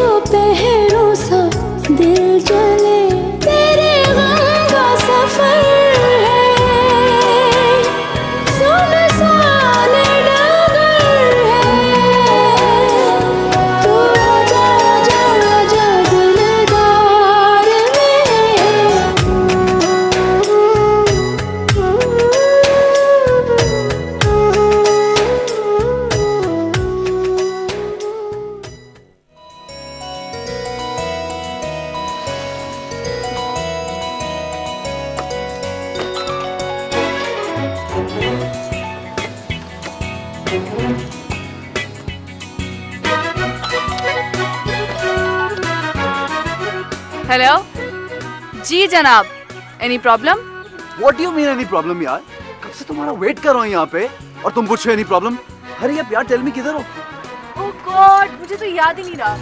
दोपहरों सा दिल जले, तेरे गम का सफर है, सुनसान डगर है, तू आजा आजा आजा दिलदार हेलो जी जनाब, any problem? What do you mean any problem यार? कब से तुम्हारा वेट कर रहा हूँ यहाँ पे और तुम पूछ रहे हो any problem? हरी अब यार, टेल मी किधर हो? ओह गॉड, मुझे तो याद ही नहीं रहा।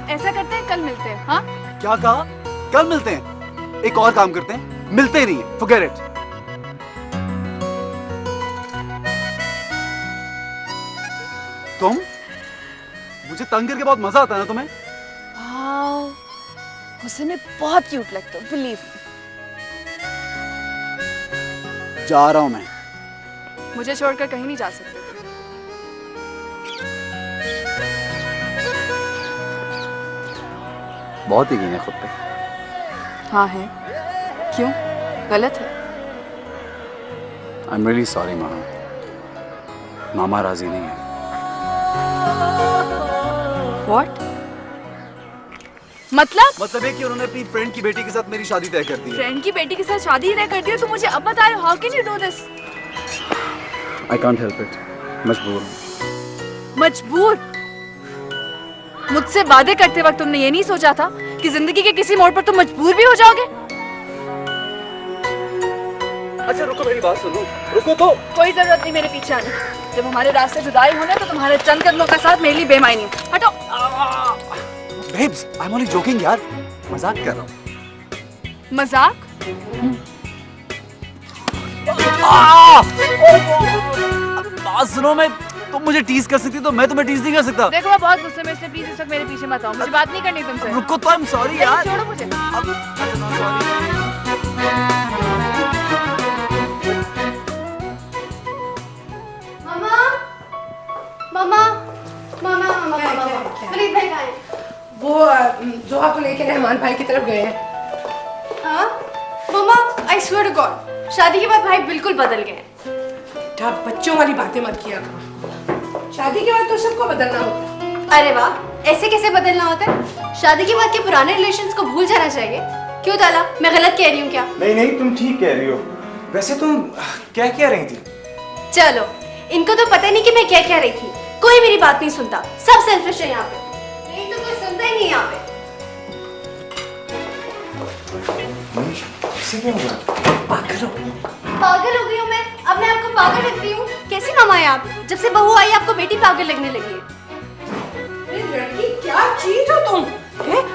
ऐसा करते हैं, कल मिलते हैं। हाँ क्या कहा? कल मिलते हैं? एक और काम करते हैं, मिलते ही नहीं है, forget it. तुम मुझे तंग करके बहुत मजा आता है ना तुम्हें? वाओ, गुस्से में बहुत क्यूट लगते हो, बिलीव मी। जा रहा हूं मैं। मुझे छोड़कर कहीं नहीं जा सकते। बहुत यकीन है खुद पे। हाँ है, क्यों? गलत है? I'm really sorry मामा। मामा राजी नहीं है। What? मतलब है कि उन्होंने अपनी फ्रेंड की बेटी के साथ मेरी शादी तय कर दी है। फ्रेंड की बेटी के साथ शादी तय कर दी है, तो मुझे अब बता रहे हो, how can you do this? I can't help it. मजबूर हूँ। मजबूर? मुझसे वादे करते वक्त तुमने ये नहीं सोचा था कि जिंदगी के किसी मोड़ पर तुम मजबूर भी हो जाओगे? अच्छा रुको, मेरी बात सुनो। रुको तो। कोई जरूरत नहीं मेरे पीछे आने। जब हमारे रास्ते जुदाई होने तो तुम्हारे चंद कदमों का साथ मेरे लिए बेमायनी है। हटो। Babes, I'm only joking यार। मजाक कर रहा हूँ। मजाक? बात सुनो, मैं तुम मुझे टीज कर सकती तो मैं तुम्हें टीज नहीं कर सकता। देखो मैं बहुत गुस्से में, इसलिए प्लीज इस वक्त मेरे पीछे मत आओ। मुझे बात नहीं करनी तुमसे। रुको तो, I'm sorry यार। छोड़ो मुझे। मामा मामा मामा मामा मामा वलीद भाई कहाँ हैं? वो जोहा को लेकर रहमान भाई की तरफ गए हैं। हाँ मामा, आई स्वेयर टू गॉड, शादी के बाद भाई बिल्कुल बदल गए हैं। बेटा बच्चों वाली बातें मत किया करो। शादी के बाद तो सबको बदलना होता है। अरे वाह, ऐसे कैसे बदलना होता है? शादी के बाद के पुराने रिलेशंस को भूल जाना चाहिए। क्यों ताला, मैं गलत कह रही हूँ क्या? नहीं तुम ठीक कह रही हो। वैसे तुम क्या कह रही थी? चलो, इनको तो पता नहीं कि मैं क्या कह रही थी। कोई मेरी बात नहीं सुनता, सब सेल्फिश है यहाँ पे। नहीं तो कोई सुनता ही नहीं यहाँ पे। इससे क्या हुआ? पागल हो गई हूँ मैं? अब मैं आपको पागल लगती हूँ? कैसी मामा है आप? जब से बहू आई आपको बेटी पागल लगने लगी है। अरे लड़की, क्या चीज हो तुम?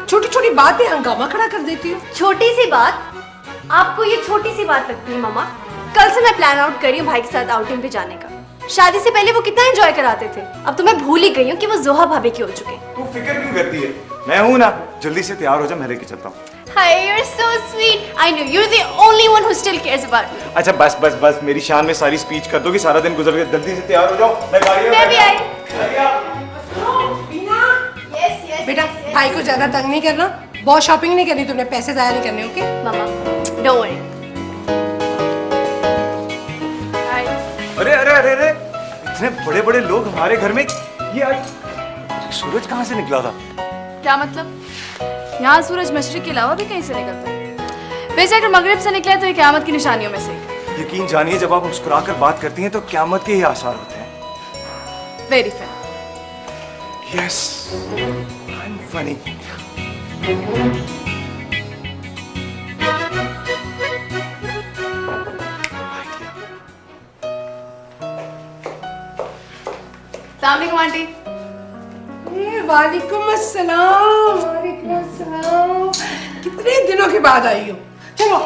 छोटी छोटी बातें हंगामा खड़ा कर देती हो। छोटी सी बात? आपको ये छोटी सी बात लगती है मामा? कल से मैं प्लान आउट कर रही हूँ भाई के साथ आउटिंग पे जाने का। शादी से पहले वो कितना एंजॉय कराते थे, अब तो मैं भूल ही गई हूँ कि वो जोहा भाभी के हो चुके। तू फिक्र क्यों करती है? मैं हूँ ना, जल्दी से तैयार हो जा, मैं लेके चलता हूँ। Hi, you're so sweet. I know you're the only one who still cares about me. अच्छा बस मेरी शान में सारी स्पीच कर दोगी, सारा दिन गुजर गया। जल्दी से तैयार हो जाओ, मैं गाड़ी में मैं भी आई। Yes, बेटा भाई को ज्यादा तंग नहीं करना, बहुत शॉपिंग नहीं करनी तुमने, पैसे जाया नहीं करने। Okay mama, don't worry. अरे इतने बड़े बड़े लोग हमारे घर में, ये आज सूरज कहाँ से निकला था? क्या मतलब? यहाँ सूरज मशरिक के अलावा भी कहीं से निकलता है। वैसे अगर मगरिब से निकले तो ये क़यामत की निशानियों में से। यकीन जानिए, जब आप मुस्कुराकर बात करती हैं तो क़यामत के ही आसार होते हैं। Very fair. Yes, I'm funny. अस्सलामुअलैकुम आंटी। वालेकुम अस्सलाम। वालेकुम अस्सलाम। कितने दिनों के बाद आई हो? चलो,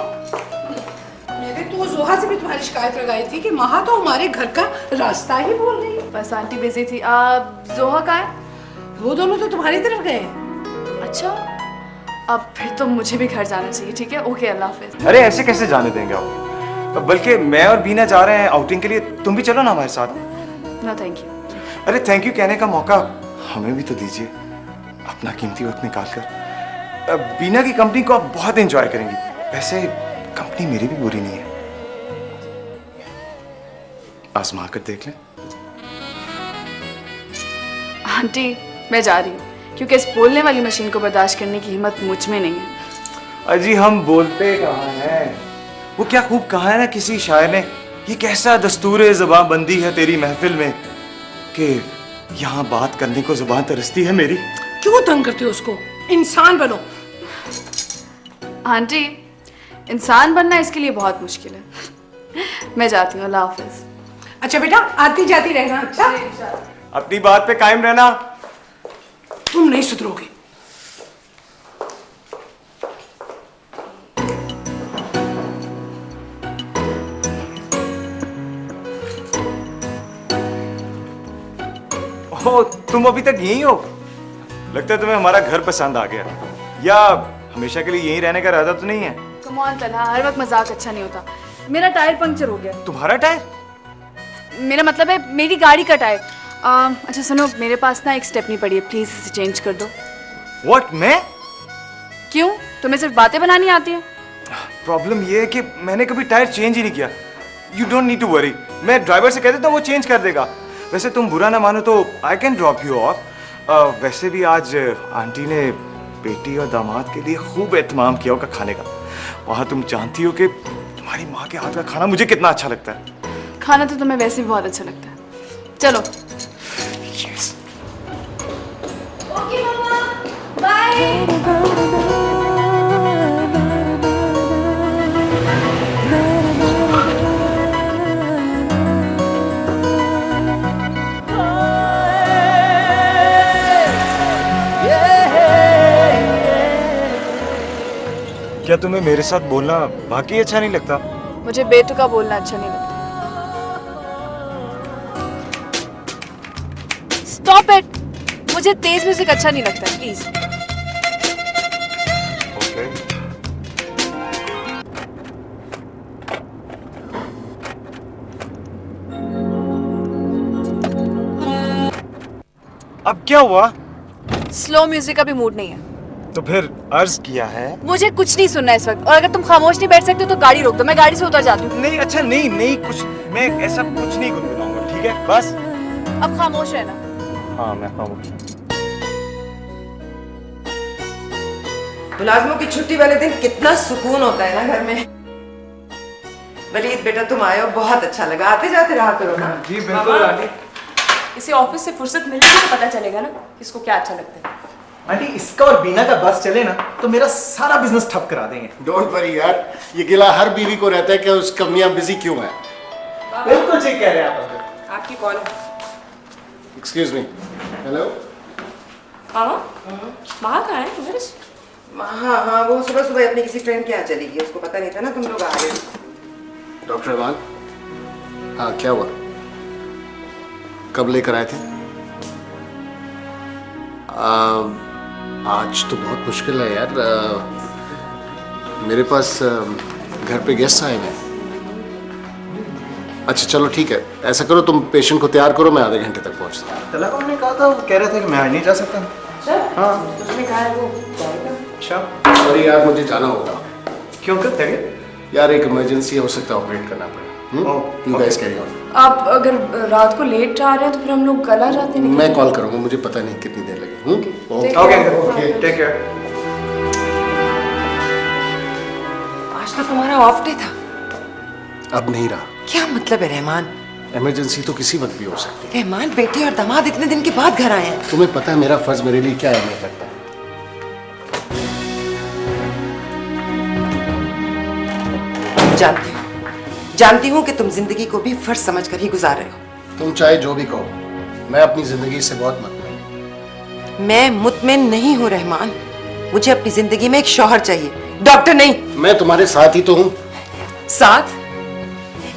मैंने तो जोहा से भी तुम्हारी शिकायत लगाई थी कि महा तो हमारे घर का रास्ता ही भूल गई। बस आंटी बिजी थी। जोहा कहाँ है? वो दोनों तो तुम्हारी तरफ गए हैं। अच्छा, अब फिर तो मुझे भी घर जाना चाहिए। ठीक है, ओके, अल्लाह हाफिज। अरे ऐसे कैसे जाने देंगे आप? बल्कि मैं और बीना जा रहे हैं आउटिंग के लिए, तुम भी चलो ना हमारे साथ। No thank you. अरे थैंक यू कहने का मौका हमें भी तो दीजिए, अपना कीमती वक्त निकाल कर। बीना की कंपनी को आप बहुत एंजॉय करेंगी। वैसे कंपनी मेरी भी बुरी नहीं है, आजमा कर देख लें। आंटी मैं जा रही हूँ, क्योंकि इस बोलने वाली मशीन को बर्दाश्त करने की हिम्मत मुझ में नहीं है। अजी हम बोलते कहाँ हैं? वो क्या खूब कहा है ना किसी शायर ने, ये कैसा दस्तूर ज़बान बंदी है तेरी महफिल में कि यहाँ बात करने को ज़बान तरसती है मेरी। क्यों तंग करते हो उसको? इंसान बनो। आंटी इंसान बनना इसके लिए बहुत मुश्किल है। मैं जाती हूँ, अल्लाह हाफिज। अच्छा बेटा, आती जाती रहना। अच्छा, अपनी बात पे कायम रहना। तुम नहीं सुधरोगे। ओह, तुम अभी तक यहीं हो? लगता है तुम्हें हमारा घर पसंद आ गया, या हमेशा के लिए यहीं रहने का इरादा तो नहीं है? कम ऑन तन्हा, हर वक्त मजाक अच्छा नहीं होता। मेरा टायर पंक्चर हो गया। तुम्हारा टायर? मेरा मतलब है मेरी गाड़ी का टायर। अच्छा सुनो, मेरे पास ना एक स्टेपनी पड़ी है, प्लीज इसे चेंज कर दो। व्हाट? मैं? क्यों, तुम्हें सिर्फ बातें बनानी आती है? प्रॉब्लम ये है कि मैंने कभी टायर चेंज ही नहीं किया। You don't need to worry, मैं ड्राइवर से कह देता हूँ, वो चेंज कर देगा। वैसे तुम बुरा ना मानो तो I can drop you of. वैसे भी आज आंटी ने बेटी और दामाद के लिए खूब एहतमाम किया होगा खाने का। वहाँ तुम जानती हो कि तुम्हारी माँ के हाथ का खाना मुझे कितना अच्छा लगता है। खाना तो तुम्हें वैसे भी बहुत अच्छा लगता है। चलो। Yes. ओके मम्मा, बाय। क्या तुम्हें मेरे साथ बोलना बाकी अच्छा नहीं लगता? मुझे बेतुका बोलना अच्छा नहीं लगता। स्टॉप इट, मुझे तेज म्यूजिक अच्छा नहीं लगता, प्लीज। ओके। अब क्या हुआ? स्लो म्यूजिक का भी मूड नहीं है। तो फिर अर्ज किया है। मुझे कुछ नहीं सुनना इस वक्त, और अगर तुम खामोश नहीं बैठ सकते तो गाड़ी रोक दो, मैं गाड़ी से उतर जाती हूँ। नहीं अच्छा, नहीं नहीं कुछ, मैं ऐसा कुछ नहीं गुनगुनाऊंगा, ठीक है? बस अब खामोश रहना। हाँ मैं खामोश। मुलाजमों की छुट्टी वाले दिन कितना सुकून होता है ना घर में। वलीद बेटा तुम आए हो, बहुत अच्छा लगा। आते जाते रहा करो ना। जी बिल्कुल आंटी। इसे ऑफिस से फुर्सत मिलेगी तो पता चलेगा ना किसको क्या अच्छा लगता है। आंटी इसका और बीना का बस चले ना तो मेरा सारा बिजनेस ठप करा देंगे। डोंट वरी यार, ये गिला हर बीवी को रहता है कि उसका मियां बिजी क्यों है। बिल्कुल ठीक कह रहे हैं आप। आपकी कॉल। Excuse me. हेलो। हाँ वहाँ कहाँ है तुम्हारे? हाँ हाँ, वो सुबह सुबह अपनी किसी फ्रेंड के यहाँ चली गई, उसको पता नहीं था ना तुम लोग आ रहे हो। डॉक्टर रहमान, हाँ क्या हुआ? कब लेकर आए थे? आज तो बहुत मुश्किल है यार। मेरे पास घर पे गेस्ट आए हैं। अच्छा चलो ठीक है, ऐसा करो तुम पेशेंट को तैयार करो, मैं आधे घंटे तक पहुंचता हूँ। तला ने कहा था, वो कह रहे थे कि मैं नहीं जा सकता। हाँ उसने कहा है वो जाएगा। अच्छा सॉरी यार, मुझे जाना होगा। क्यों करते हैं? यार एक इमरजेंसी हो सकता है, ऑपरेट करना पड़े। You guys carry on. आप अगर रात को लेट आ रहे हैं तो फिर हम लोग कल आ जाते हैं। मैं कॉल करूंगा, मुझे पता नहीं कितनी देर लगेगी। Okay take care. आज तो तुम्हारा ऑफ डे था। अब नहीं रहा। क्या मतलब है रहमान? इमरजेंसी तो किसी वक्त भी हो सकती है। रहमान, बेटी और दामाद इतने दिन के बाद घर आए हैं। तुम्हें पता है मेरा फर्ज मेरे लिए क्या अहमियत रखता है? जानती हूँ कि तुम जिंदगी को भी फर्ज समझकर ही गुजार रहे हो। तुम चाहे जो भी कहो, मैं अपनी जिंदगी से बहुत मुतमईन। मैं मुतमईन नहीं हूँ रहमान। मुझे अपनी जिंदगी में एक शौहर चाहिए, डॉक्टर नहीं। मैं तुम्हारे साथ ही तो हूँ। साथ?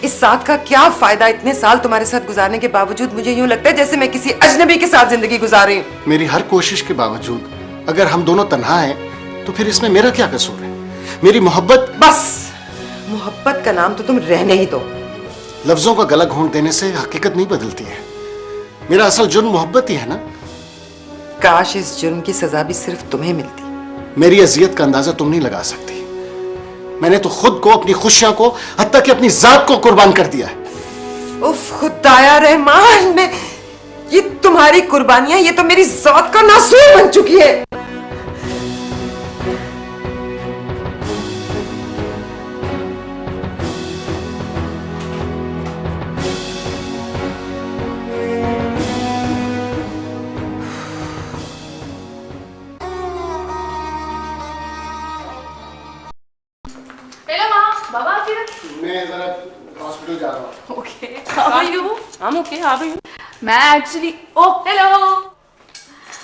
इस साथ का क्या फायदा? इतने साल तुम्हारे साथ गुजारने के बावजूद मुझे यूं लगता है जैसे मैं किसी अजनबी के साथ जिंदगी गुजार रही हूँ। मेरी हर कोशिश के बावजूद अगर हम दोनों तन्हा हैं तो फिर इसमें मेरा क्या कसूर है? मेरी मोहब्बत। बस मोहब्बत का नाम तो तुम रहने ही दो। लफ्जों का गला घोंट देने से हकीकत नहीं बदलती है। मेरा असल जुर्म मोहब्बत ही है ना। काश इस जुर्म की सजा भी सिर्फ तुम्हें मिलती। मेरी अजियत का अंदाजा तुम नहीं लगा सकती। मैंने तो खुद को, अपनी खुशियां को, हत्ता कि अपनी जात को कुर्बान कर दिया है। उफ खुदाया रहमान, मैं ये तुम्हारी कुर्बानियां, ये तो मेरी जात का नासूर बन चुकी है। हेलो माँ, बाबा आप किधर? मैं जरा हॉस्पिटल जा रहा हूँ। Okay, how are you? I'm okay, how are you? मैं एक्चुअली हेलो।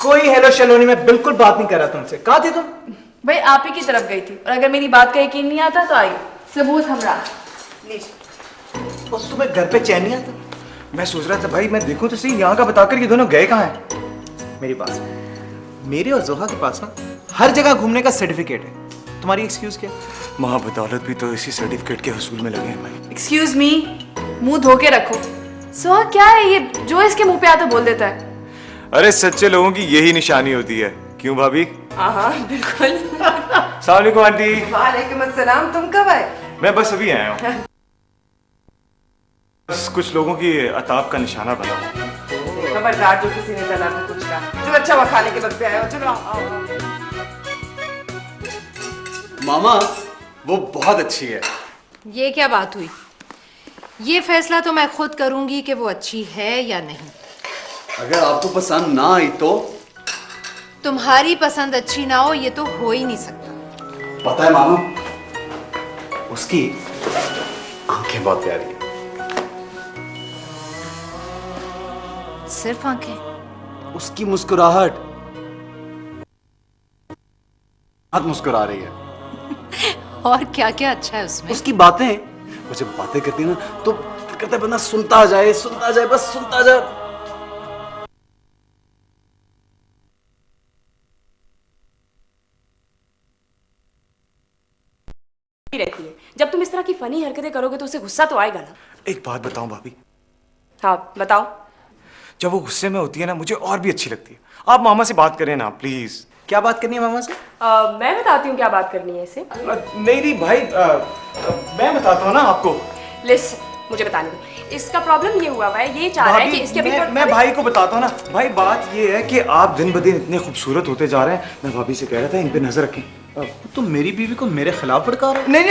कोई हेलो शेलो नहीं, मैं बिल्कुल बात नहीं कर रहा तुमसे। कहाँ थी तुम? भाई आप ही की तरफ गई थी, और अगर मेरी बात का यकीन नहीं आता तो आइए, सबूत हमरा लीजिए। और तुम्हें घर पे चैन नहीं आता? मैं सोच रहा था भाई मैं देखूं तो सही यहाँ का बताकर ये दोनों गए कहाँ हैं। मेरी बात सुन, मेरे और जोहा के पास ना हर जगह घूमने का सर्टिफिकेट है। तुम्हारी एक्सक्यूज क्या? माँ बदौलत भी तो इसी सर्टिफिकेट के हसूल में लगे हैं भाई। एक्सक्यूज मी, मुंह धो के रखो। सोहा क्या है ये जो इसके मुंह पे आता बोल देता है? अरे सच्चे लोगों की यही निशानी होती है। क्यों भाभी? हाँ बिल्कुल। अस्सलाम वालेकुम आंटी। वालेकुम अस्सलाम, तुम कब आए? मैं बस अभी आया हूँ। बस कुछ लोगों की अताब का निशाना बना। खबरदार जो किसी ने तना को कुछ कहा। चलो अच्छा हुआ खाने के वक्त पे आए हो। चलो आओ। मामा वो बहुत अच्छी है। ये क्या बात हुई? ये फैसला तो मैं खुद करूंगी कि वो अच्छी है या नहीं। अगर आपको पसंद ना आई तो? तुम्हारी पसंद अच्छी ना हो ये तो हो ही नहीं सकता। पता है मामा, उसकी आंखें बहुत प्यारी है। सिर्फ आंखें? उसकी मुस्कुराहट, बहुत मुस्कुरा रही है। और क्या क्या अच्छा है उसमें? उसकी बातें, वो जब बातें करती है ना तो करता है बंदा सुनता जाए, बस सुनता जाए। रहती है। जब तुम इस तरह की फनी हरकतें करोगे तो उसे गुस्सा तो आएगा ना। एक बात बताऊं भाभी? हाँ बताओ। जब वो गुस्से में होती है ना मुझे और भी अच्छी लगती है। आप मामा से बात करें ना प्लीज। क्या बात करनी है मामा से? मैं बताती हूँ क्या बात करनी है इसे। नहीं भाई, मैं बताता हूँ ना आपको। लिस्ट मुझे बताने दो। इसका प्रॉब्लम ये हुआ है, ये चाह रहा है कि इसके अभी मैं भाई को बताता हूँ ना। भाई बात ये है कि आप दिन ब दिन इतने खूबसूरत होते जा रहे हैं। मैं भाभी से कह रहा था इन पे नजर रखें। तुम मेरी बीवी को मेरे खिलाफ भड़का रहे हो? नहीं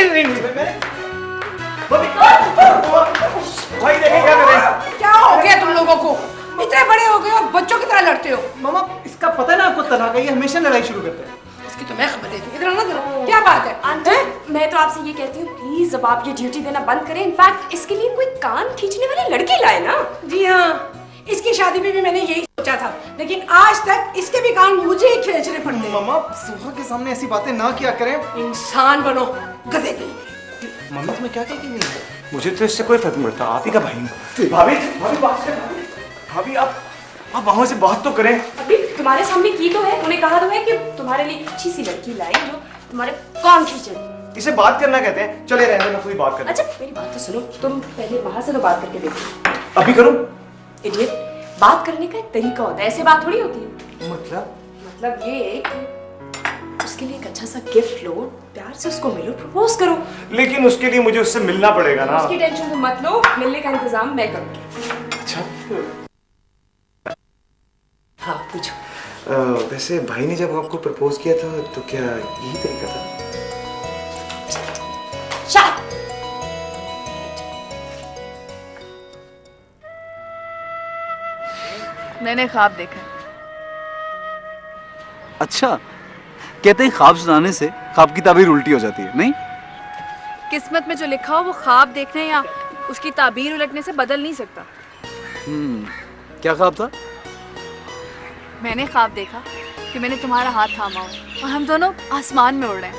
भाई देखें क्या करें। क्या हो गया तुम लोगों को? इतने बड़े हो गए और बच्चों की तरह लड़ते हो। मामा इसका पता है ना आपको, तलाक है, ये हमेशा लड़ाई शुरू करते हैं। इसकी तो मैं खबर देती हूँ। इधर आना जरा। क्या बात है? आंटी मैं तो आपसे ये कहती हूँ प्लीज अब आप ये ड्यूटी देना बंद करें। इनफैक्ट इसके लिए कोई कान खींचने वाली लड़की लाए ना। जी हाँ, इसकी शादी में भी मैंने यही सोचा था, लेकिन आज तक इसके भी कान मुझे ही खींचने पड़ते हैं। मामा सुहा के सामने ऐसी बातें ना किया करें। इंसान बनो, गधे नहीं। मम्मी तुम्हें क्या कहेगी? नहीं मुझे तो इससे कोई फर्क नहीं पड़ता। आप ही का भाई हूँ। भाभी बात करें। भाभी आप वहां से बात तो करें। अभी तुम्हारे सामने की तो है, उन्हें कहा तो है कि तुम्हारे लिए अच्छी सी लड़की लाए जो तुम्हारे कान खींचे। इसे बात करना कहते हैं। चले रहने दो, कोई बात कर। अच्छा मेरी बात तो सुनो, तुम पहले वहां से तो बात करके देखो। अभी करूं? इडियट, बात करने का एक तरीका होता है, ऐसे बात थोड़ी होती है। मतलब ये कि उसके लिए एक अच्छा सा गिफ्ट लो, प्यार से उसको मिलो, प्रपोज करो। लेकिन उसके लिए मुझे उससे मिलना पड़ेगा ना। उसकी टेंशन तुम मत लो, मिलने का इंतजाम मैं करूंगी। अच्छा हाँ पूछो। वैसे भाई ने जब आपको प्रपोज किया था तो क्या यही तरीका था? शाबाश। मैंने ख्वाब देखा। अच्छा, कहते हैं ख्वाब सुनाने से ख्वाब की ताबीर उल्टी हो जाती है, नहीं? किस्मत में जो लिखा हो वो ख्वाब देखने या उसकी ताबीर उलटने से बदल नहीं सकता। क्या ख्वाब था? मैंने ख्वाब देखा कि मैंने तुम्हारा हाथ थामा हो और हम दोनों आसमान में उड़ रहे हैं।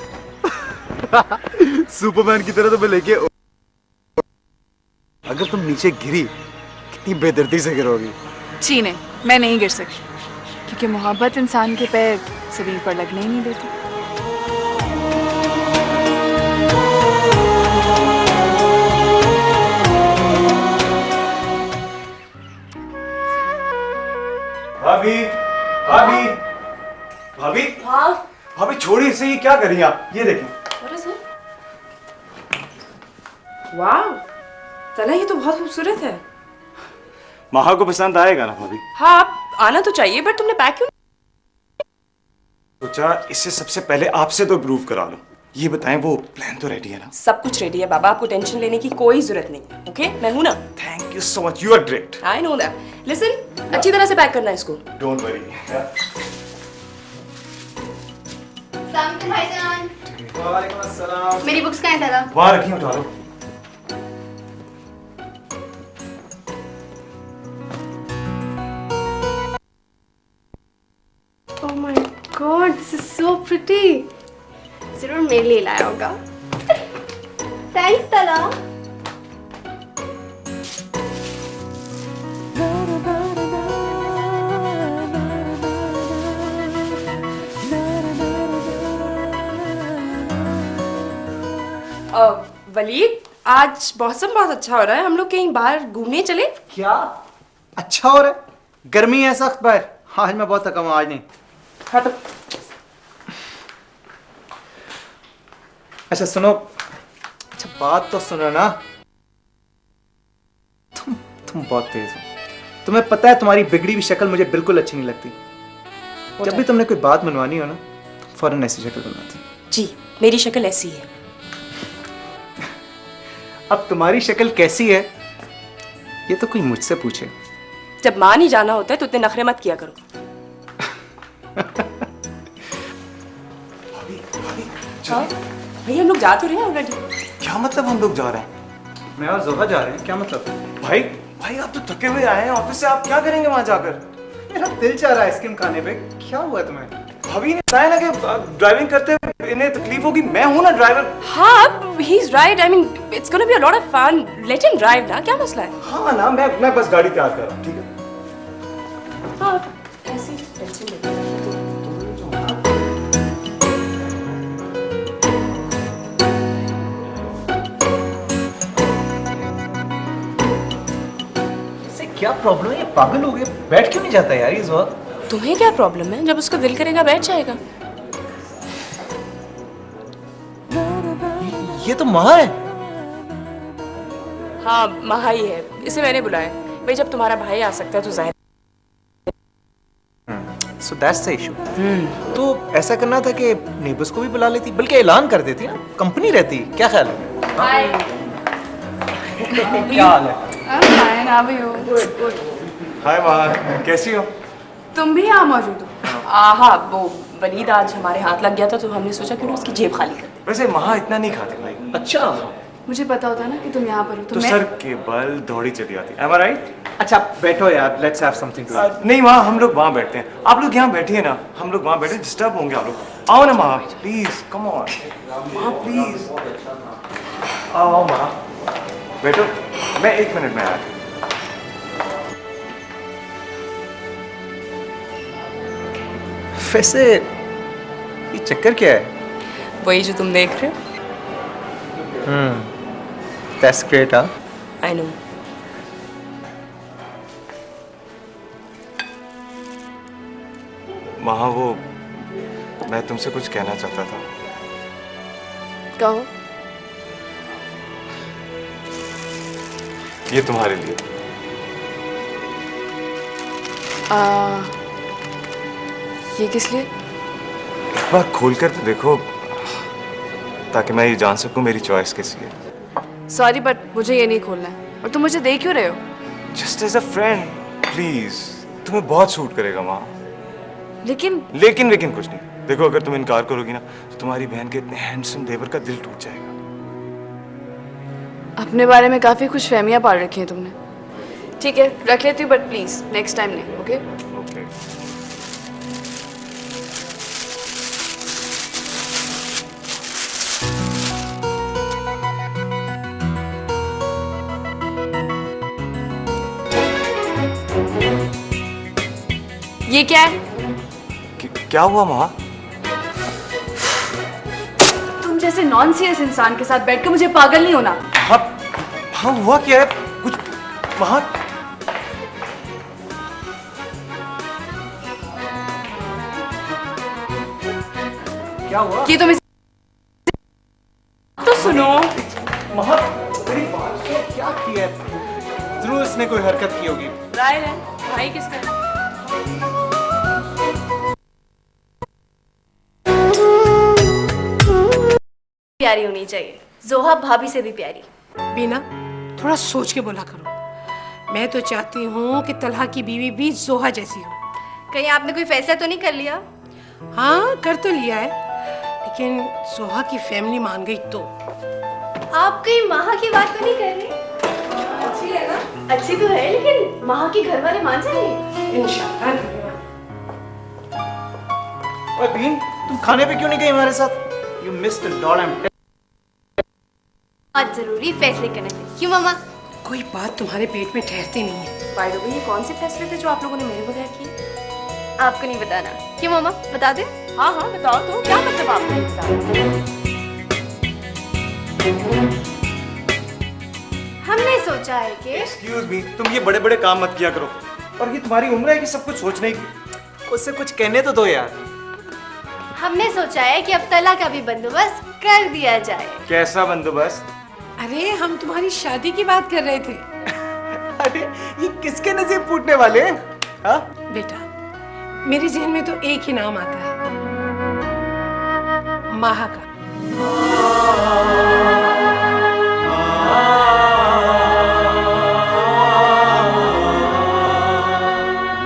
सुपरमैन की तरह तो मैं लेके। अगर तुम नीचे गिरी कितनी बेदर्दी से गिरोगी। जी नहीं, मैं नहीं गिर सकती। क्योंकि मोहब्बत इंसान के पैर ज़मीन पर लगने ही नहीं देती। भाभी भाभी भाभी हाँ भाभी छोड़िए इसे, ये क्या कर रही हैं आप? ये देखें। वाह तना, ये तो बहुत खूबसूरत है। महा को पसंद आएगा ना भाभी? हाँ आप आना तो चाहिए, बट तुमने पैक क्यों? सोचा इससे सबसे पहले आपसे तो प्रूव करा लो। ये बताएं वो प्लान तो रेडी है ना? सब कुछ रेडी है बाबा, आपको टेंशन लेने की कोई जरूरत नहीं। ओके मैं हूं ना। Thank you so much, you are great. I know that. Listen, अच्छी तरह से पैक करना है इसको। Don't worry. भाईजान, वालेकुम अस्सलाम। मेरी बुक्स कहाँ है? वहां रखी, उठा लो। Oh my God, this is so pretty. जरूर मेरे लिए लाया होगा। Thanks तला। वलीद, आज मौसम बहुत अच्छा हो रहा है, हम लोग कहीं बाहर घूमने चले? क्या अच्छा हो रहा है? गर्मी है सख्त बाहर। आज मैं बहुत थका हूं, आज नहीं। हाँ तो अच्छा सुनो, अच्छा बात तो सुनो ना। तुम बहुत तेज हो। तुम्हें पता है तुम्हारी बिगड़ी हुई शक्ल मुझे बिल्कुल अच्छी नहीं लगती। जब भी तुमने कोई बात मनवानी हो ना, तुम फौरन ऐसी शक्ल बनवाती। जी, मेरी शक्ल ऐसी है। अब तुम्हारी शक्ल कैसी है ये तो कोई मुझसे पूछे। जब मान ही जाना होता है तो इतने नखरे मत किया करो। हाँ? भैया हम लोग जा तो रहे हैं ऑलरेडी। क्या मतलब हम लोग जा रहे हैं? मैं और जोहा जा रहे हैं, क्या मतलब? भाई भाई आप तो थके हुए आए हैं ऑफिस से, आप क्या करेंगे वहां जाकर? मेरा दिल चाह रहा है आइसक्रीम खाने पे। क्या हुआ तुम्हें? भाभी ने बताया ना कि ड्राइविंग करते हुए इन्हें तकलीफ होगी। मैं हूं ना ड्राइवर। हाँ, he is right. I mean it's gonna be a lot of fun. Let him drive ना, क्या मसला है? हाँ ना, मैं बस गाड़ी तैयार कर रहा हूँ, ठीक है? हाँ, ऐसे ही टेंशन लेते हैं। इसे क्या प्रॉब्लम है? ये पागल हो गया, बैठ क्यों नहीं जाता यार इस वक्त? तुम्हें क्या प्रॉब्लम है? जब उसका दिल करेगा बैठ जाएगा। ये तो महा है। हाँ, महा ही है, इसे मैंने बुलाया। भाई जब तुम्हारा भाई आ सकता है तो जाहिर। So that's the issue. तो ऐसा करना था कि नेबर्स को भी बुला लेती, बल्कि ऐलान कर देती ना, कंपनी रहती। क्या ख्याल है? हाय। क्या हाल है? Fine, how are you? Hi Maha, कैसी हो? तुम भी यहाँ मौजूद हो? हाँ, वो वलीद आज हमारे हाथ लग गया था तो हमने सोचा क्यों ना उसकी जेब खाली कर दे। वैसे महा इतना नहीं खाते भाई। अच्छा मुझे पता होता ना कि तुम यहाँ पर हो तो सर के बल दौड़ी चली आती। Am I right? अच्छा बैठो यार, let's have something to eat. नहीं वहाँ हम लोग वहाँ बैठते हैं, आप लोग यहाँ बैठिए ना। हम लोग वहाँ बैठे, डिस्टर्ब होंगे आप लोग। आओ ना महा, प्लीज कम ऑन महा, प्लीज आओ महा, बैठो। मैं 1 मिनट में आया। वैसे ये चक्कर क्या है? वही जो तुम देख रहे हो। That's great. हाँ आई नो। महा वो मैं तुमसे कुछ कहना चाहता था। कहो। ये तुम्हारे लिए। ये किस लिए? एक बार खोल कर तो देखो, ताकि मैं ये जान सकूं मेरी चॉइस कैसी है। सॉरी बट मुझे ये नहीं खोलना है। और तुम मुझे देख क्यों रहे हो? Just as a friend please, तुम्हें बहुत सूट करेगा वहाँ। लेकिन लेकिन कुछ नहीं। देखो अगर तुम इनकार करोगी ना तो तुम्हारी बहन के इतने हैंडसम देवर का दिल टूट जाएगा। अपने बारे में काफी खुश फहमियां पाल रखी हैं तुमने। ठीक है रख लेती हूँ, बट प्लीज नेक्स्ट टाइम नहीं। Okay okay. ये क्या है? क्या हुआ माँ? तुम जैसे नॉन सीरियस इंसान के साथ बैठकर मुझे पागल नहीं होना। हाँ, हाँ हुआ क्या है? कुछ वहाँ क्या हुआ? ये तुम तो सुनो। महक, मेरी बात सुनो, क्या किया है? जरूर इसने कोई हरकत की होगी। राय है भाई किसका? प्यारी होनी चाहिए, जोहा भाभी से भी प्यारी। बीना, थोड़ा सोच के बोला करो। मैं तो चाहती हूँ कि तलहा की बीवी भी जोहा जैसी हो। कहीं आपने कोई फैसला तो नहीं कर लिया? हाँ, कर तो लिया है, लेकिन जोहा की फैमिली मान गई तो। आप कहीं माहा की बात तो नहीं कर रही? अच्छी है ना? अच्छी तो है, लेकिन माहा के घर वाले मान जाएंगे? इंशाल्लाह नहीं। ओए बीन, तुम खाने पे क्यों नहीं गई हमारे साथ? You missed a lot, I'm आज जरूरी फैसले करने थे। क्यों मामा? कोई बात तुम्हारे पेट में ठहरती नहीं है। बाय द वे, ये कौन से फैसले थे जो आप लोगों ने मेरे बगैर किए? आपको नहीं बताना। क्यों मामा, बता दे। हाँ हाँ बताओ तो, क्या मतलब आपने बताया? हमने सोचा है कि एक्सक्यूज मी, तुम ये बड़े बड़े काम मत किया करो। और ये तुम्हारी उम्र है कि सब कुछ सोचने की। उससे कुछ कहने तो दो यार। हमने सोचा है कि अब तला का भी बंदोबस्त कर दिया जाए। कैसा बंदोबस्त? अरे हम तुम्हारी शादी की बात कर रहे थे। अरे ये किसके नसीब फूटने वाले हैं? हाँ? बेटा, मेरे जहन में तो एक ही नाम आता है, माहा का।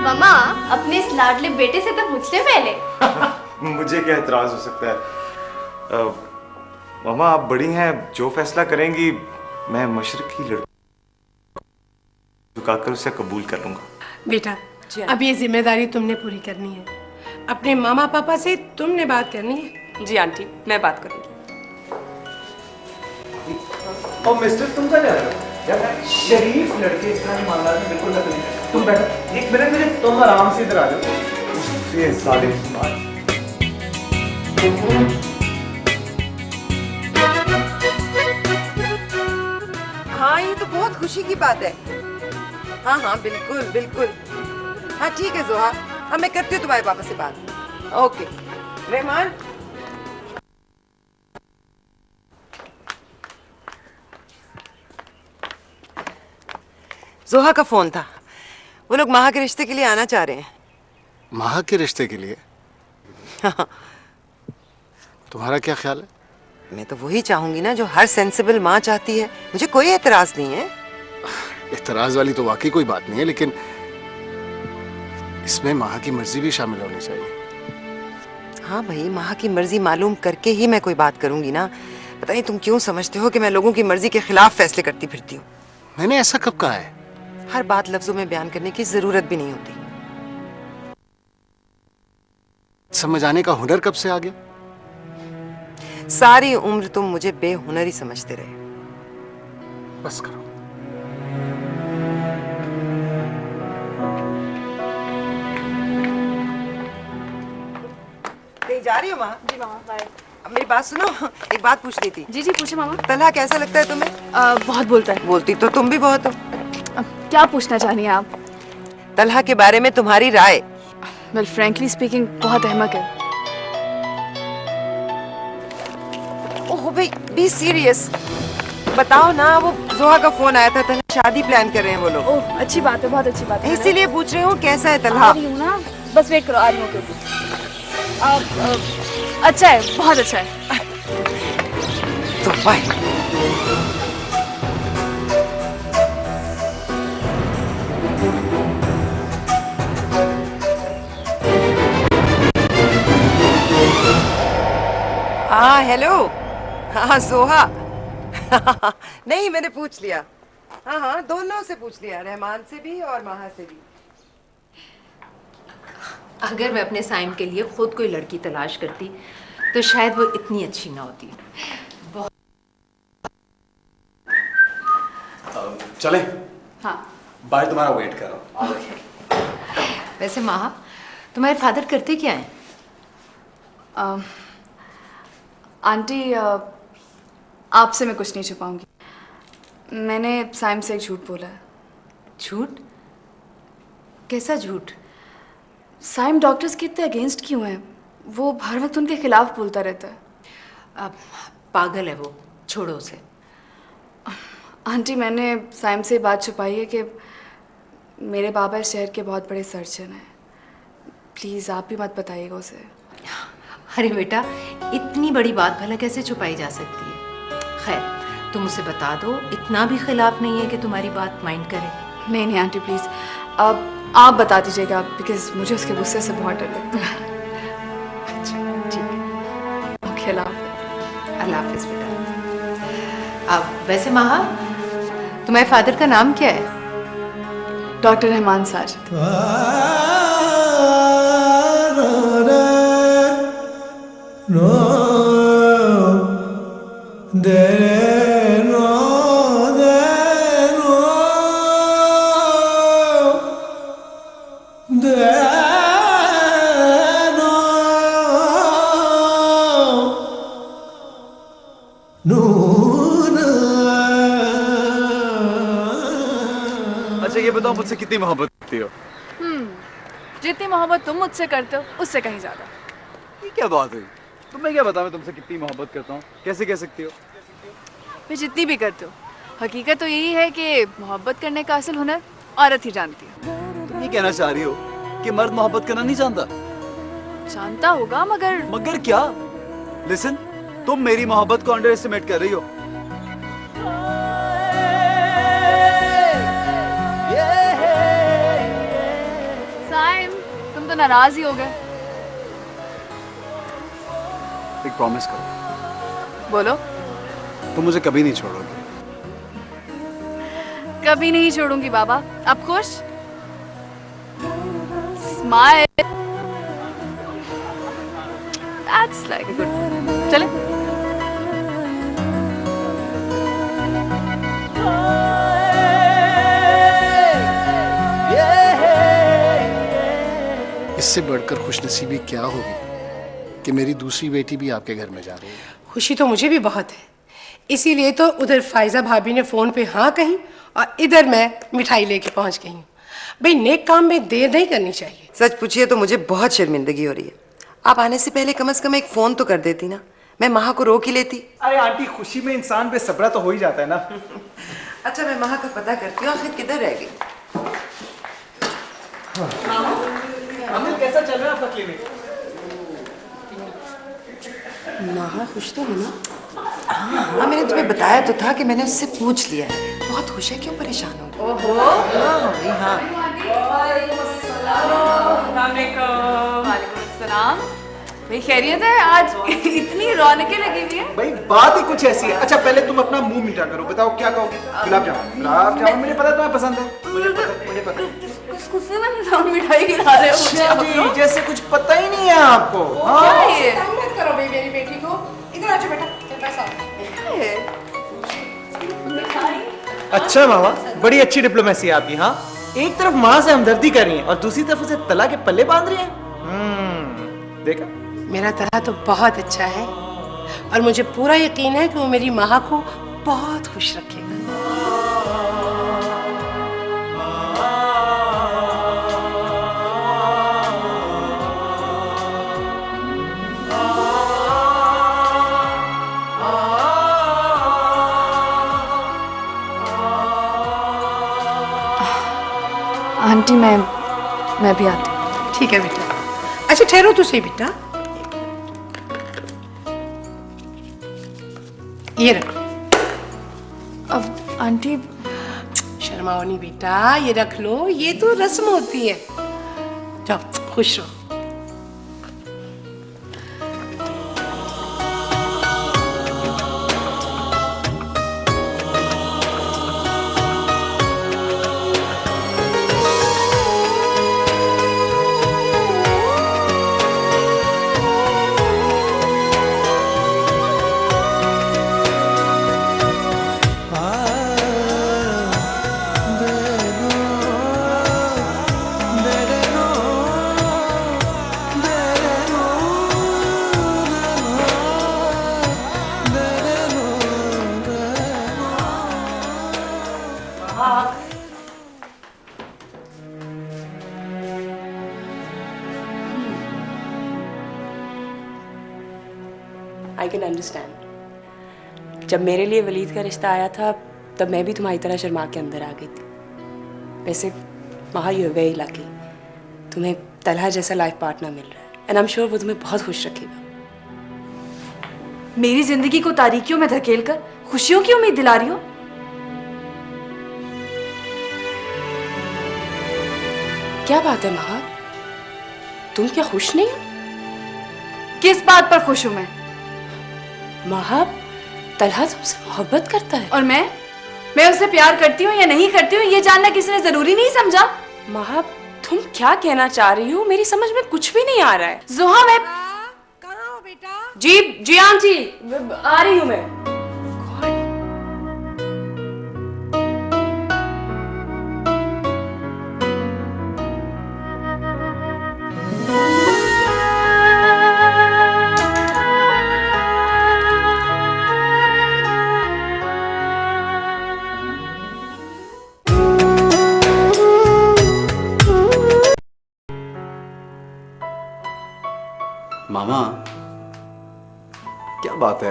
मामा, अपने इस लाडले बेटे से तो पूछ ले पहले। मुझे क्या एतराज हो सकता है? मामा आप बड़ी हैं, जो फैसला करेंगी मैं मशरक की लड़की झुकाकर उसे कबूल कर लूंगा। बेटा, अब ये जिम्मेदारी तुमने पूरी करनी है। अपने मामा पापा से तुमने बात करनी है। जी आंटी, मैं बात करूंगी। और मिस्टर तुम क्या जा रहे हो? यार शरीफ लड़के इस तरह की मामला में बिल्कुल दखल नहीं करते। तुम बैठो, एक मिनट मुझे, तुम आराम से इधर आ जाओ। ये जालिम हाँ, ये तो बहुत खुशी की बात है। हाँ हाँ बिल्कुल बिल्कुल। हाँ ठीक है जोहा, हाँ मैं करती हूँ तुम्हारे पापा से बात। ओके रहमान। जोहा का फोन था, वो लोग माहा के रिश्ते के लिए आना चाह रहे हैं। माहा के रिश्ते के लिए? तुम्हारा क्या ख्याल है? मैं तो वही चाहूंगी ना जो हर सेंसिबल माँ चाहती है। मुझे कोई एतराज नहीं है। एतराज वाली तो वाकई कोई बात नहीं है, लेकिन इसमें माहा की मर्जी भी शामिल होनी चाहिए। हाँ भाई, माँ की मर्जी मालूम करके ही मैं कोई बात करूंगी ना। पता नहीं तुम क्यों समझते हो कि मैं लोगों की मर्जी के खिलाफ फैसले करती फिरती हूँ। मैंने ऐसा कब कहा है? हर बात लफ्जों में बयान करने की जरूरत भी नहीं होती। समझ आने का हुनर कब से आ गया? सारी उम्र तुम मुझे बेहुनर ही समझते रहे। बस करो। कहीं जा रही हो माँ? जी मामा, बाय। अब मेरी बात सुनो, एक बात पूछ रही थी। जी जी पूछे मामा। तलहा कैसा लगता है तुम्हें? बहुत बोलता है। बोलती तो तुम भी बहुत हो। अब क्या पूछना चाह रही हैं आप? तलहा के बारे में तुम्हारी राय। वेल फ्रैंकली स्पीकिंग बहुत अहमक है। ओह भाई, बी सीरियस। बताओ ना, वो जोहा का फोन आया था, तलहा शादी प्लान कर रहे हैं वो लोग। ओह अच्छी बात है, बहुत अच्छी बात है। इसीलिए पूछ रही हूँ कैसा है आ तलहा। रही हूँ ना, बस वेट करो, आ रही हूँ। अच्छा है, बहुत अच्छा है। तो बाय। हाँ हेलो। हाँ जोहा। नहीं मैंने पूछ लिया। हाँ हाँ दोनों से पूछ लिया, रहमान से भी और माहा से भी। अगर मैं अपने साइम के लिए खुद कोई लड़की तलाश करती तो शायद वो इतनी अच्छी ना होती। चले? हाँ। बाहर तुम्हारा वेट कर रहा हूँ। वैसे माहा, तुम्हारे फादर करते क्या हैं? आंटी आपसे मैं कुछ नहीं छुपाऊंगी। मैंने साइम से एक झूठ बोला है। झूठ? कैसा झूठ? साइम डॉक्टर्स के इतने अगेंस्ट क्यों है? वो हर वक्त उनके खिलाफ बोलता रहता है। अब पागल है वो, छोड़ो उसे। आंटी मैंने साइम से बात छुपाई है कि मेरे बाबा इस शहर के बहुत बड़े सर्जन हैं। प्लीज़ आप भी मत बताइएगा उसे। अरे बेटा, इतनी बड़ी बात भला कैसे छुपाई जा सकती है? खैर तुम उसे बता दो, इतना भी खिलाफ नहीं है कि तुम्हारी बात माइंड करे। नहीं नहीं आंटी प्लीज़, अब आप बता दीजिएगा, बिकॉज मुझे उसके गुस्से से बहुत डर लगता है। अच्छा ठीक है, ओके अल्लाह हाफिज़ बेटा। अब वैसे महा, तुम्हारे फादर का नाम क्या है? डॉक्टर रहमान साजिद। अच्छा ये बताओ, मुझसे कितनी मोहब्बत करती हो? जितनी मोहब्बत तुम मुझसे करते हो उससे कहीं ज्यादा। ये क्या बात हुई? तुम्हें क्या बताऊं मैं तुमसे कितनी मोहब्बत करता हूँ? कैसे कह सकती हो? मैं जितनी भी करते हो, हकीकत तो यही है कि मोहब्बत करने का असल हुनर औरत ही जानती है। तुम ये कहना चाह रही हो कि मर्द मोहब्बत करना नहीं जानता? जानता होगा मगर मगर क्या? लिसन, तुम मेरी मोहब्बत को अंडर एस्टिमेट कर रही हो। साइम, तुम तो नाराज ही हो गए। एक प्रॉमिस करो। बोलो। तुम मुझे कभी नहीं छोड़ोगे? कभी नहीं छोड़ूंगी बाबा। अब खुश? Smile. That's like a good. चले। इससे बढ़कर खुशनसीबी क्या होगी कि मेरी दूसरी बेटी भी आपके घर में जा रही है। खुशी तो मुझे भी बहुत है, इसीलिए तो उधर फायजा भाभी ने फोन पे हाँ कही और इधर मैं मिठाई लेके पहुंच गई हूँ। भाई नेक काम में देर नहीं करनी चाहिए। सच पूछिए तो मुझे बहुत शर्मिंदगी हो रही है। आप आने से पहले कम से कम एक फोन तो कर देती ना, मैं महा को रोक ही लेती। अरे आंटी, खुशी में इंसान बेसब्रा तो हो ही जाता है ना। अच्छा मैं महा का पता करती हूँ, आखिर किधर रह गई। अमित, कैसा चल रहा है आपका क्लिनिक? महा खुश तो है ना? हाँ, मैंने तुम्हें बताया तो था कि मैंने उससे पूछ लिया है। बहुत खुश है, क्यों परेशान हो? ओहो, हाँ। सलाम। भाई खैरियत है? आज इतनी रौनकें लगी हुई है। भाई बात ही कुछ ऐसी है। अच्छा पहले तुम अपना मुंह मीठा करो, बताओ क्या कहोगी? गुलाब जामुन। गुलाब जामुन मुझे पता तुम्हें पसंद है, मुझे पता। खुशी में मिठाई खिला रहे हो मुझे आप लोग। जैसे कुछ पता ही नहीं है आपको। क्या है ये? मत करो भाई मेरी बेटी को। इधर आ जाओ बेटा, पैसा। अच्छा मामा, बड़ी अच्छी डिप्लोमेसी है आपकी। हाँ, एक तरफ माँ से हमदर्दी कर रही हैं और दूसरी तरफ उसे तला के पल्ले बांध रही हैं। देखा? मेरा तला तो बहुत अच्छा है और मुझे पूरा यकीन है कि वो मेरी माँ को बहुत खुश रखेगा। आंटी मैं भी आती हूँ। ठीक है बेटा। अच्छा ठहरो तो सही बेटा, ये रखो। अब आंटी शर्माओ नहीं बेटा, ये रख लो, ये तो रस्म होती है। जाओ खुश रहो। I can understand. जब मेरे लिए वलीद का रिश्ता आया था तब मैं भी तुम्हारी तरह शर्मा के अंदर आ गई थी। वैसे महा यू आर वेरी लकी, तुम्हें तलहा जैसा लाइफ पार्टनर मिल रहा है एंड आई एम श्योर वो तुम्हें बहुत खुश रखेगा। मेरी जिंदगी को तारीकियों में धकेल कर खुशियों की उम्मीद दिला रही हो? क्या बात है महा, तुम क्या खुश नहीं हो? किस बात पर खुश हूं मैं? महा, तलहा तुमसे मोहब्बत करता है। और मैं उससे प्यार करती हूँ या नहीं करती हूँ ये जानना किसी ने जरूरी नहीं समझा। महा, तुम क्या कहना चाह रही हो? मेरी समझ में कुछ भी नहीं आ रहा है। जोहा, मैं कहाँ हो बेटा? जी आंटी, आ रही हूँ मैं। मामा, क्या बात है,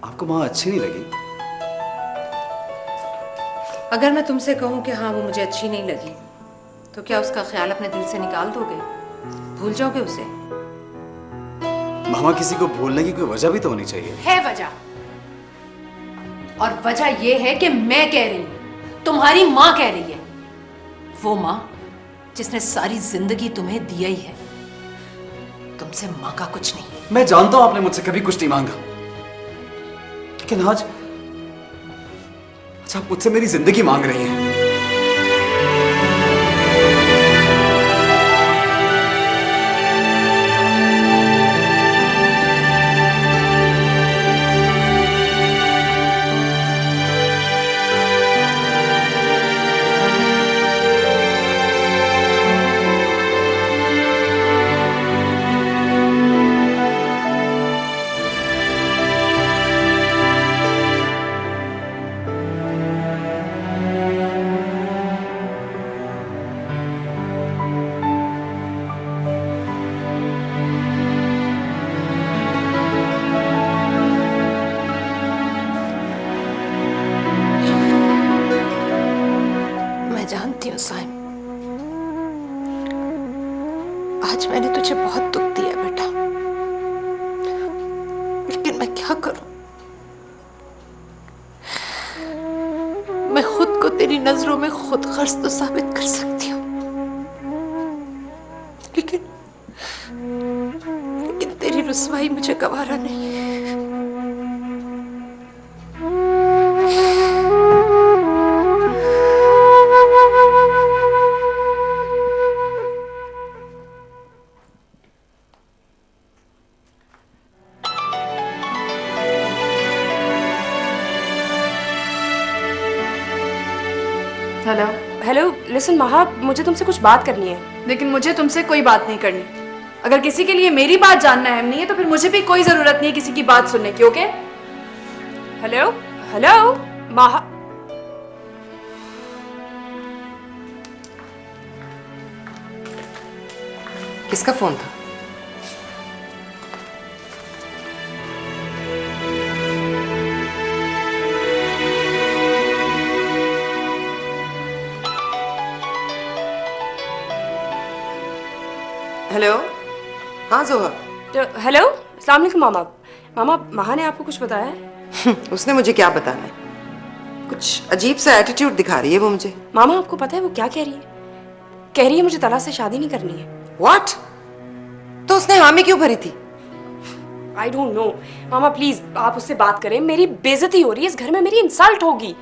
आपको माँ अच्छी नहीं लगी? अगर मैं तुमसे कहूं कि हाँ वो मुझे अच्छी नहीं लगी तो क्या उसका ख्याल अपने दिल से निकाल दोगे? भूल जाओगे उसे? मामा, किसी को भूलने की कोई वजह भी तो होनी चाहिए। है वजह, और वजह ये है कि मैं कह रही हूं, तुम्हारी माँ कह रही है। वो माँ जिसने सारी जिंदगी तुम्हें दिया ही है, तुमसे माँ का कुछ नहीं। मैं जानता हूं आपने मुझसे कभी कुछ नहीं मांगा, लेकिन आज आप मुझसे मेरी जिंदगी मांग रही हैं। साइम, आज मैंने तुझे बहुत दुख दिया बेटा, लेकिन मैं क्या करूं? मैं खुद को तेरी नजरों में खुद गर्ज तो साबित कर सकती हूँ, लेकिन तेरी रुसवाई मुझे गवारा नहीं है। हेलो हेलो, लिसन महा, मुझे तुमसे कुछ बात करनी है। लेकिन मुझे तुमसे कोई बात नहीं करनी। अगर किसी के लिए मेरी बात जानना अहम नहीं है तो फिर मुझे भी कोई जरूरत नहीं है किसी की बात सुनने की। ओके? हेलो हेलो महा, किसका फोन था? हेलो, हाँ जोहा। हेलो, अस्सलाम वालेकुम मामा। मामा, महा ने आपको कुछ बताया है? उसने मुझे क्या बताना है? कुछ अजीब सा एटीट्यूड दिखा रही है वो मुझे। मामा, आपको पता है वो क्या कह रही है? कह रही है मुझे तला से शादी नहीं करनी है। व्हाट? तो उसने हामी क्यों भरी थी? I don't know. Mama please आप उससे बात करें, मेरी बेइज्जती हो रही है, इस घर में मेरी इंसल्ट होगी।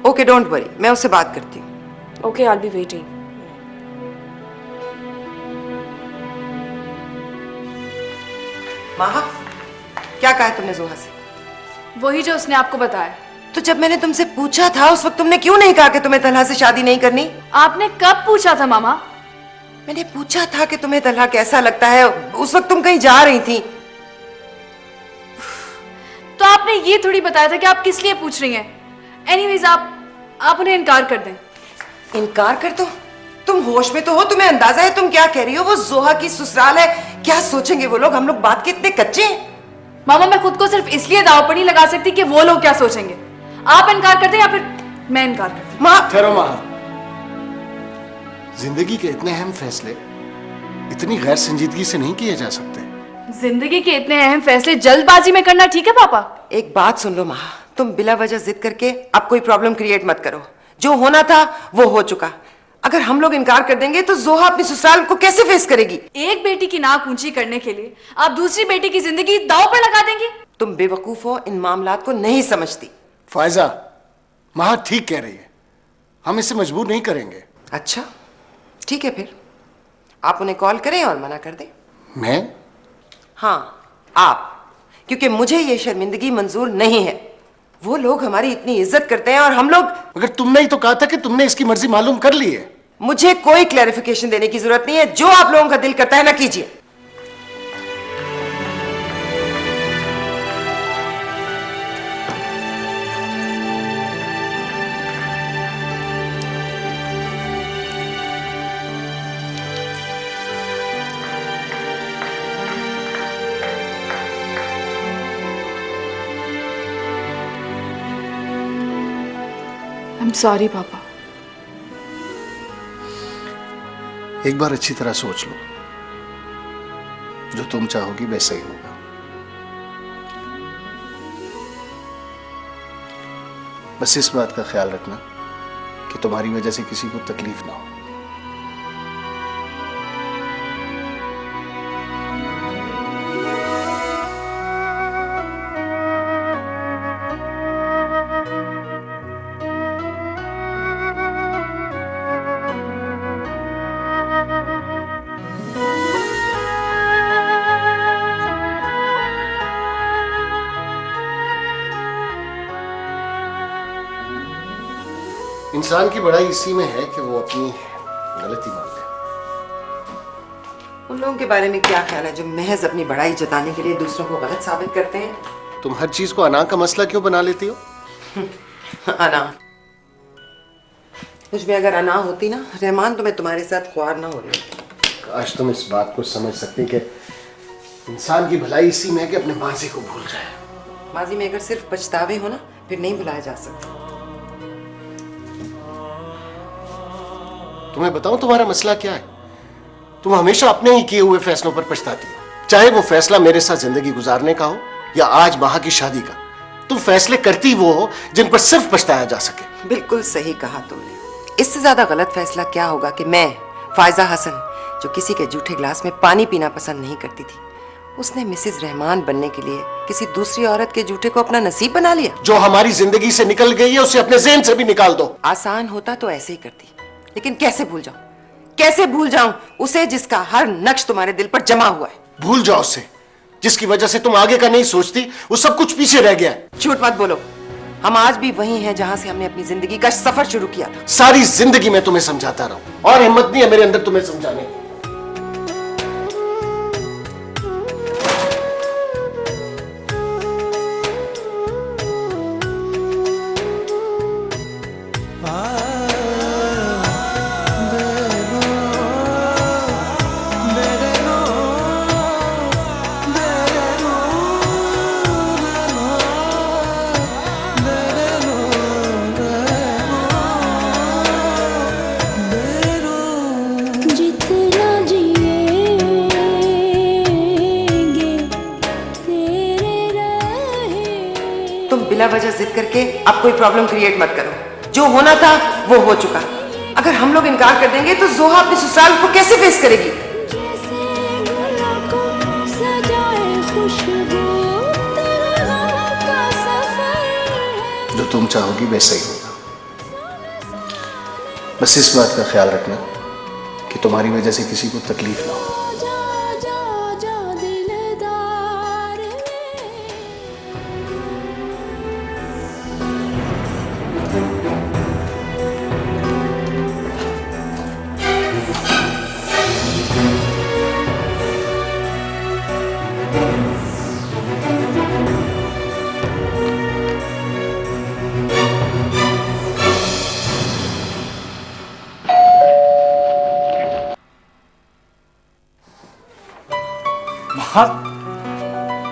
ओके, डोंट वरी, मैं उससे बात करती हूँ। Okay, I will be waiting. महा, क्या कहा है तुमने जोहा से? वही जो उसने आपको बताया। तो जब मैंने तुमसे पूछा था उस वक्त तुमने क्यों नहीं कहा कि तुम्हें तलहा से शादी नहीं करनी? आपने कब पूछा था मामा? मैंने पूछा था कि तुम्हें तलहा कैसा लगता है, उस वक्त तुम कहीं जा रही थी। तो आपने ये थोड़ी बताया था कि आप किस लिए पूछ रही हैं। एनीवेज आप उन्हें इनकार कर दें। इनकार कर दो? तुम होश में तो हो? तुम्हें अंदाजा है तुम क्या कह रही हो? वो जोहा की ससुराल है, क्या सोचेंगे वो लोग? हम लोग बात के इतने कच्चे हैं। मामा मैं खुद को सिर्फ इसलिए दाव पर नहीं लगा सकती कि वो लोग क्या सोचेंगे। आप इनकार करते या फिर मैं इनकार करती। माँ ठहरो माँ, जिंदगी के इतने अहम फैसले इतनी गैर संजीदगी से नहीं किए जा सकते। जिंदगी के इतने अहम फैसले जल्दबाजी में करना ठीक है पापा? एक बात सुन लो माँ, तुम बिला वजह जिद करके अब कोई प्रॉब्लम क्रिएट मत करो। जो होना था वो हो चुका। अगर हम लोग इनकार कर देंगे तो जोहा अपनी ससुराल को कैसे फेस करेगी? एक बेटी की नाक ऊंची करने के लिए आप दूसरी बेटी की जिंदगी दांव पर लगा देंगी? तुम बेवकूफ हो, इन मामलात को नहीं समझती। फायजा, माँ ठीक कह रही है, हम इसे मजबूर नहीं करेंगे। अच्छा ठीक है, फिर आप उन्हें कॉल करें और मना कर दें। मैं? हाँ आप, क्योंकि मुझे ये शर्मिंदगी मंजूर नहीं है। वो लोग हमारी इतनी इज्जत करते हैं और हम लोग। मगर तुमने ही तो कहा था कि तुमने इसकी मर्जी मालूम कर ली है। मुझे कोई क्लैरिफिकेशन देने की जरूरत नहीं है। जो आप लोगों का दिल करता है ना कीजिए। आई एम सॉरी पापा। एक बार अच्छी तरह सोच लो, जो तुम चाहोगी वैसा ही होगा। बस इस बात का ख्याल रखना कि तुम्हारी वजह से किसी को तकलीफ ना हो। इंसान की बड़ाई इसी में है कि वो अपनी गलती मान ले। उन लोगों के बारे में क्या ख्याल है जो महज अपनी बड़ाई जताने के लिए दूसरों को गलत साबित करते हैं? तुम हर चीज को अना का मसला क्यों बना लेती हो? अना, मुझ में अगर अना होती ना रहमान, तो मैं तुम्हारे साथ ख्वार ना हो रही। काश तुम इस बात को समझ सकती कि इंसान की भलाई इसी में है कि अपने माजी को भूल जाए। माजी में अगर सिर्फ पछतावे हो ना, फिर नहीं भुलाया जा सकता। तुम्हें बताऊं तुम्हारा मसला क्या है? तुम हमेशा अपने ही किए हुए फैसलों पर पछताती हो, चाहे वो फैसला मेरे साथ जिंदगी गुजारने का हो या आज माह की शादी का। तुम फैसले करती वो हो जिन पर सिर्फ पछताया जा सके। बिल्कुल सही कहा तुमने। इससे ज्यादा गलत फैसला क्या होगा कि मैं फायजा हसन, जो किसी के जूठे ग्लास में पानी पीना पसंद नहीं करती थी, उसने मिसेज रहमान बनने के लिए किसी दूसरी औरत के जूठे को अपना नसीब बना लिया। जो हमारी जिंदगी से निकल गई है उसे अपने ज़हन से भी निकाल दो। आसान होता तो ऐसे ही करती, लेकिन कैसे भूल जाऊं, कैसे भूल जाऊं उसे जिसका हर नक्श तुम्हारे दिल पर जमा हुआ है। भूल जाओ उसे जिसकी वजह से तुम आगे का नहीं सोचती, वो सब कुछ पीछे रह गया है। झूठ मत बोलो, हम आज भी वही हैं जहां से हमने अपनी जिंदगी का सफर शुरू किया था। सारी जिंदगी मैं तुम्हें समझाता रहूं और हिम्मत नहीं है मेरे अंदर तुम्हें समझाने की। बिना वजह जिद करके अब कोई प्रॉब्लम क्रिएट मत करो। जो होना था वो हो चुका। अगर हम लोग इनकार कर देंगे तो जोहा अपने ससुराल को कैसे फेस करेगी? जो तुम चाहोगी वैसा ही होगा। बस इस बात का ख्याल रखना कि तुम्हारी वजह से किसी को तकलीफ ना हो।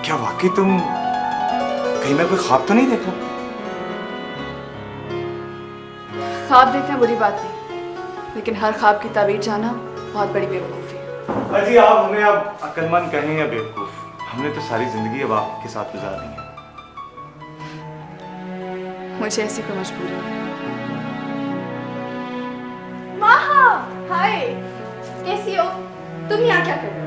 क्या वाकई बाकी तुम कहीं मैं कोई ख्वाब तो नहीं देख रहा? ख्वाब देखना बुरी बात नहीं, लेकिन हर ख्वाब की ताबीर जाना बहुत बड़ी बेवकूफ़ी है। अजी आप हमें अब अक्लमंद कहें या बेवकूफ, हमने तो सारी जिंदगी अब आपके साथ गुजारनी है। मुझे ऐसी कोई मजबूरी नहीं। माहा, हाय, कैसी हो? तुम यहाँ क्या कर रहे हो?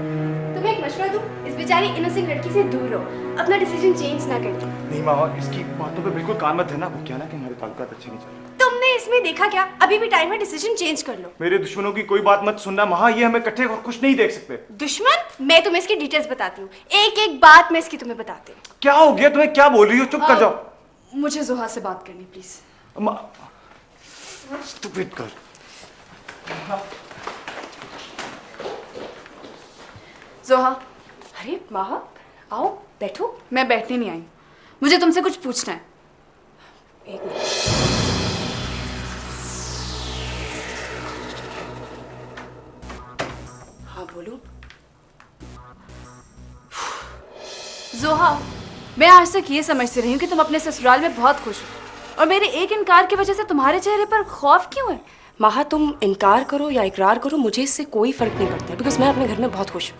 तुम्हें एक मशवरा दूं? इस बेचारी इनोसेंट लड़की से दूर रहो, अपना डिसीजन चेंज ना करो। नहीं मामा, इसकी बातों पे बिल्कुल कान मत देना। वो क्या ना कि हमारे ताल्लुकात अच्छे नहीं चल रहे। तुमने इसमें देखा क्या? अभी भी टाइम है, डिसीजन चेंज कर लो। मेरे दुश्मनों की कोई बात मत सुनना महा, ये हमें इकट्ठे और कुछ नहीं देख सकते। दुश्मन? मैं तुम्हें इसकी डिटेल्स बताती हूँ, एक एक बात मैं इसकी तुम्हें बताती हूँ। क्या हो गया तुम्हें? क्या बोल रही हो? चुप कर जाओ। मुझे जोहा से बात करनी प्लीज। Stupid girl. जोहा, अरे माहा, आओ बैठो। मैं बैठने नहीं आई, मुझे तुमसे कुछ पूछना है। एक मिनट। हाँ बोलो। जोहा, मैं आज तक ये समझती रही हूँ कि तुम अपने ससुराल में बहुत खुश हो, और मेरे एक इनकार की वजह से तुम्हारे चेहरे पर खौफ क्यों है? माहा, तुम इनकार करो या इकरार करो, मुझे इससे कोई फर्क नहीं पड़ता, बिकॉज मैं अपने घर में बहुत खुश हूँ।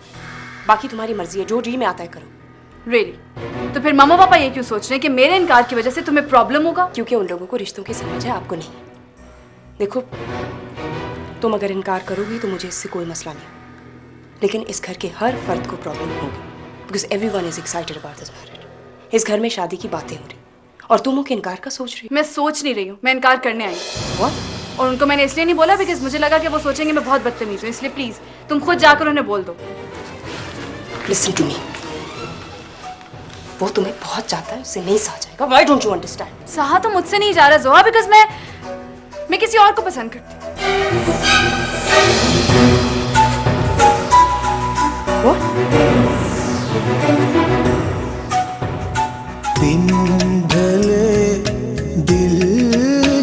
बाकी तुम्हारी मर्जी है, जो जी में आता है करो। रियली? तो फिर मामा पापा ये क्यों सोच रहे हैं कि मेरे इनकार की वजह से तुम्हें प्रॉब्लम होगा? क्योंकि उन लोगों को रिश्तों की समझ है, आपको नहीं। देखो, तुम अगर इनकार करोगी तो मुझे इससे कोई मसला नहीं, लेकिन इस घर के हर फर्द को प्रॉब्लम होगी, because everyone is excited about this marriage. इस घर में शादी की बातें हो रही और तुम उनके इनकार का सोच रही हो। मैं सोच नहीं रही हूँ, मैं इनकार करने आई हूँ। What? और उनको मैंने इसलिए नहीं बोला बिकॉज मुझे लगा कि वो सोचेंगे मैं बहुत बदतमीज हूँ, इसलिए प्लीज तुम खुद जाकर उन्हें बोल दो। लिसन टू मी, वो तुम्हें बहुत चाहता है, उससे नहीं सहा जाएगा। Why don't you understand? सहा तो मुझसे नहीं जा रहा जोहा, बिकॉज मैं किसी और को पसंद करती हूँ। दिन ढले दिल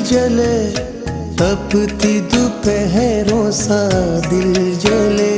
जले, तपती दोपहरों सा दिल जले।